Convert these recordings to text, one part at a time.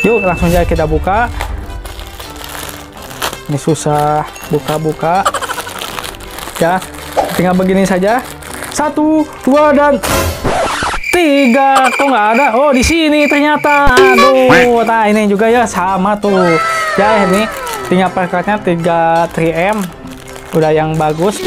Yuk langsung aja kita buka. Ini susah buka-buka ya, tinggal begini saja. 1, 2 dan 3. Kok nggak ada? Oh di sini ternyata. Aduh, nah ini juga ya sama tuh ya. Ini tinggal perekatnya 3M udah yang bagus.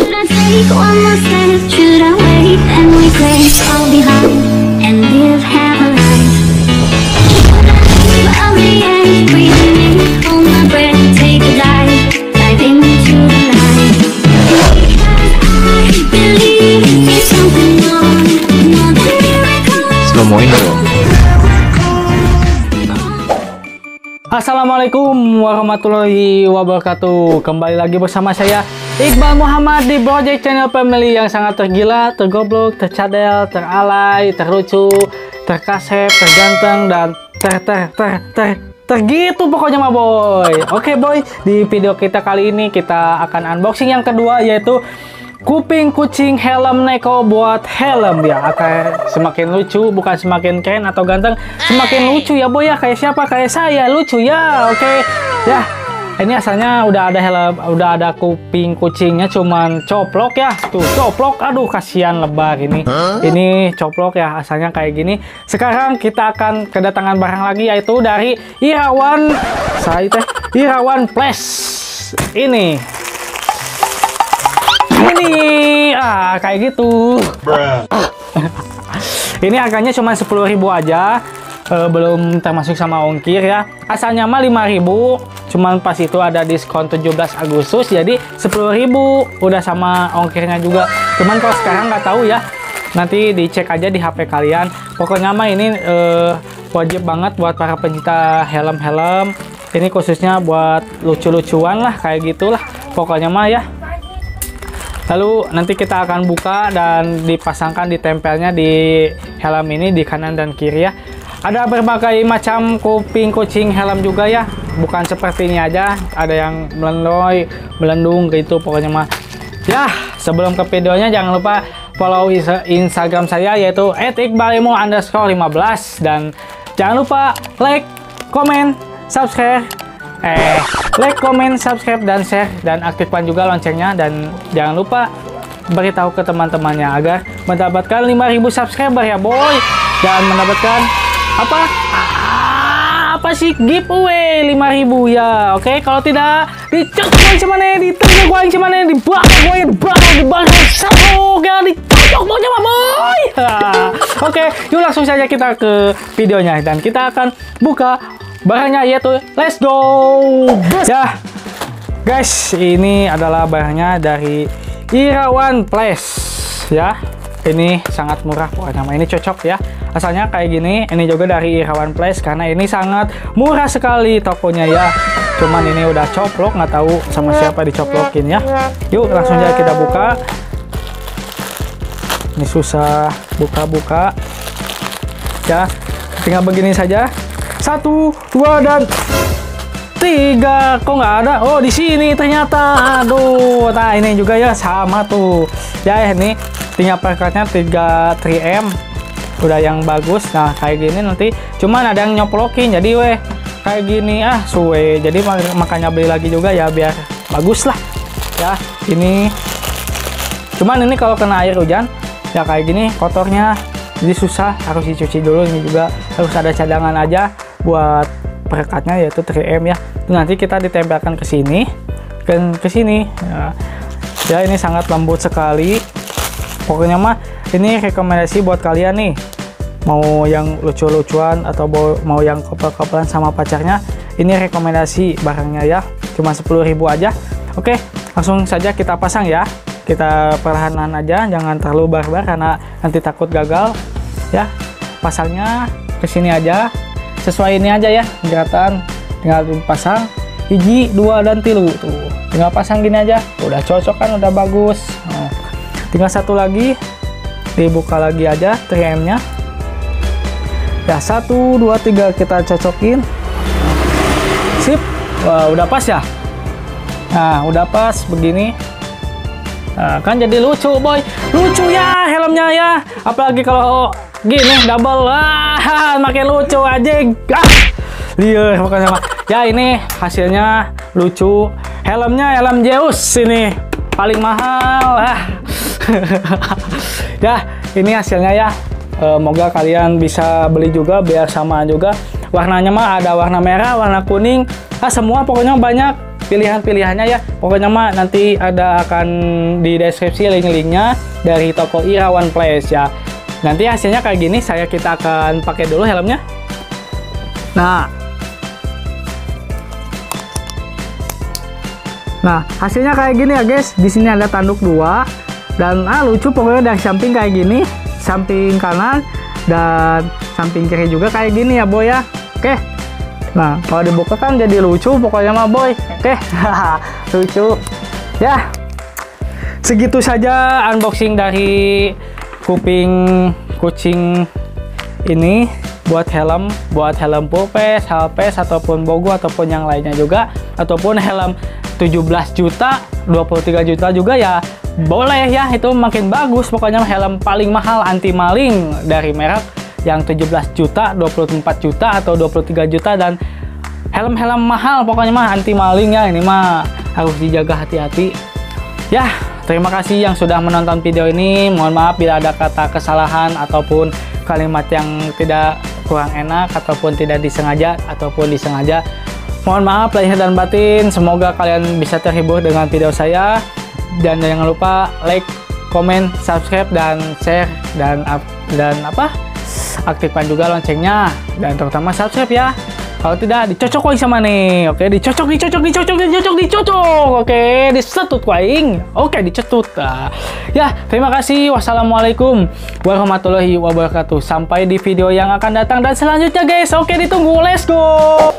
Assalamualaikum warahmatullahi wabarakatuh. Kembali lagi bersama saya Iqbal Muhammad di Project Channel Family yang sangat tergila, tergoblok, tercadel, teralay, terlucu, terkasep, terganteng, dan tergitu pokoknya mah boy. Oke boy, di video kita kali ini kita akan unboxing yang kedua, yaitu kuping kucing helm Neko buat helm ya. Kayak semakin lucu, bukan semakin keren atau ganteng, semakin lucu ya boy ya. Kayak siapa? Kayak saya, lucu ya. Oke ya, ini asalnya udah ada helm, udah ada kuping kucingnya, cuman coplok ya. Tuh coplok, aduh kasihan lebar ini. Ini coplok ya, asalnya kayak gini. Sekarang kita akan kedatangan barang lagi, yaitu dari Irawan. Irawan Plus ini kayak gitu. Ini harganya cuma 10.000 aja, belum termasuk sama ongkir ya. Asalnya mah 5.000, cuman pas itu ada diskon 17 Agustus jadi 10.000 udah sama ongkirnya juga. Cuman kalau sekarang nggak tahu ya, nanti dicek aja di HP kalian. Pokoknya mah ini wajib banget buat para pencinta helm-helm. Ini khususnya buat lucu-lucuan lah, kayak gitulah pokoknya mah ya. Lalu nanti kita akan buka dan dipasangkan, ditempelnya di helm ini di kanan dan kiri ya. Ada berbagai macam kuping kucing helm juga ya, bukan seperti ini aja, ada yang melendoy, melendung gitu pokoknya mah. Ya, sebelum ke videonya jangan lupa follow Instagram saya, yaitu @iqbalimo_15, dan jangan lupa like, comment, subscribe, like, comment, subscribe, dan share, dan aktifkan juga loncengnya, dan jangan lupa beritahu ke teman-temannya agar mendapatkan 5.000 subscriber ya boy, dan mendapatkan apa sih, giveaway 5.000 ya. Oke, kalau tidak dicocok cuman ditengok gua cuman dibakar sabuk ya, dicocok pokoknya mah boy. Oke, yuk langsung saja kita ke videonya dan kita akan buka barangnya, yaitu let's go ya guys. Ini adalah barangnya dari Irawan Plus ya. Ini sangat murah pokoknya, ini cocok ya. Asalnya kayak gini, ini juga dari Irawan Plus karena ini sangat murah sekali tokonya ya. Cuman ini udah coplok, nggak tahu sama siapa dicoplokin ya. Yuk langsung aja kita buka. Ini susah buka-buka ya, tinggal begini saja. 1, 2 dan 3. Kok nggak ada? Oh di sini ternyata. Aduh, nah ini juga ya sama tuh ya. Ini tinggal perekatnya 3M udah yang bagus. Nah kayak gini nanti, cuman ada yang nyoplokin jadi kayak gini suwe. Jadi makanya beli lagi juga ya, biar bagus lah ya. Ini cuman ini kalau kena air hujan ya kayak gini kotornya, jadi susah, harus dicuci dulu. Ini juga harus ada cadangan aja buat perekatnya, yaitu 3M ya. Nanti kita ditempelkan ke sini, ke sini ya. Ini sangat lembut sekali pokoknya mah. Ini rekomendasi buat kalian nih, mau yang lucu-lucuan atau mau yang couple-couplean sama pacarnya, ini rekomendasi barangnya ya. Cuma 10.000 aja. Oke, langsung saja kita pasang ya. Kita perlahan aja, jangan terlalu barbar karena nanti takut gagal ya. Pasangnya ke sini aja, sesuai ini aja ya gerakan. Tinggal dipasang 1, 2 dan 3 tuh. Tinggal pasang gini aja, udah cocok kan, udah bagus. Nah, tinggal satu lagi, dibuka lagi aja 3M-nya ya. 1, 2, 3 kita cocokin. Sip. Wah, udah pas ya. Nah, udah pas begini. Nah, kan jadi lucu boy, lucu ya helmnya ya. Apalagi kalau gini double, makin lucu aja. liar pokoknya mah. Ya ini hasilnya lucu. Helmnya helm Zeus ini paling mahal. Ya ini hasilnya ya. Moga kalian bisa beli juga biar sama juga. Warnanya mah ada warna merah, warna kuning. Semua pokoknya banyak pilihan-pilihannya ya. Pokoknya mah nanti akan di deskripsi link-linknya dari toko Irawan Place ya. Nanti hasilnya kayak gini. Kita akan pakai dulu helmnya. Nah, hasilnya kayak gini ya guys. Di sini ada tanduk 2 dan lucu pokoknya dari samping kayak gini, samping kanan dan samping kiri juga kayak gini ya boy ya. Oke. Nah, kalau dibuka kan jadi lucu pokoknya mah boy. Oke. Lucu. Ya. Segitu saja unboxing dari kuping kucing ini buat helm full face, half face ataupun bogo ataupun yang lainnya juga, ataupun helm 17 juta, 23 juta juga ya boleh ya, itu makin bagus. Pokoknya helm paling mahal anti maling dari merek yang 17 juta, 24 juta atau 23 juta, dan helm-helm mahal pokoknya mah anti maling ya. Ini mah harus dijaga hati-hati ya. Terima kasih yang sudah menonton video ini. Mohon maaf bila ada kata kesalahan ataupun kalimat yang tidak kurang enak ataupun tidak disengaja ataupun disengaja. Mohon maaf lahir dan batin. Semoga kalian bisa terhibur dengan video saya. Dan jangan lupa like, komen, subscribe, dan share, dan aktifkan juga loncengnya. Dan terutama subscribe ya. Kalau tidak dicocok kuing sama nih. Oke, dicocok. Oke, disetut kuing. Oke, dicetut. Ya, terima kasih. Wassalamualaikum warahmatullahi wabarakatuh. Sampai di video yang akan datang dan selanjutnya guys. Oke, ditunggu. Let's go.